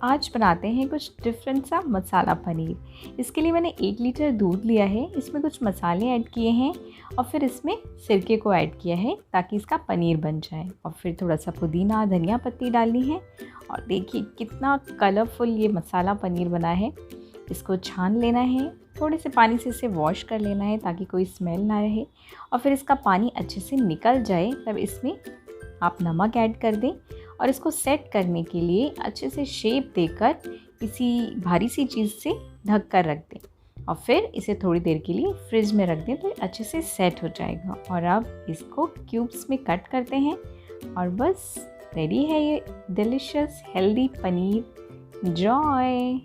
आज बनाते हैं कुछ डिफरेंट सा मसाला पनीर। इसके लिए मैंने 1 लीटर दूध लिया है, इसमें कुछ मसाले ऐड किए हैं और फिर इसमें सिरके को ऐड किया है ताकि इसका पनीर बन जाए। और फिर थोड़ा सा पुदीना धनिया पत्ती डालनी है। और देखिए कितना कलरफुल ये मसाला पनीर बना है। इसको छान लेना है, थोड़े से पानी से इसे वॉश कर लेना है ताकि कोई स्मेल ना रहे। और फिर इसका पानी अच्छे से निकल जाए तब इसमें आप नमक ऐड कर दें और इसको सेट करने के लिए अच्छे से शेप देकर किसी भारी सी चीज़ से ढक कर रख दें और फिर इसे थोड़ी देर के लिए फ्रिज में रख दें तो अच्छे से सेट हो जाएगा। और अब इसको क्यूब्स में कट करते हैं और बस रेडी है ये डिलिशियस हेल्दी पनीर। एंजॉय।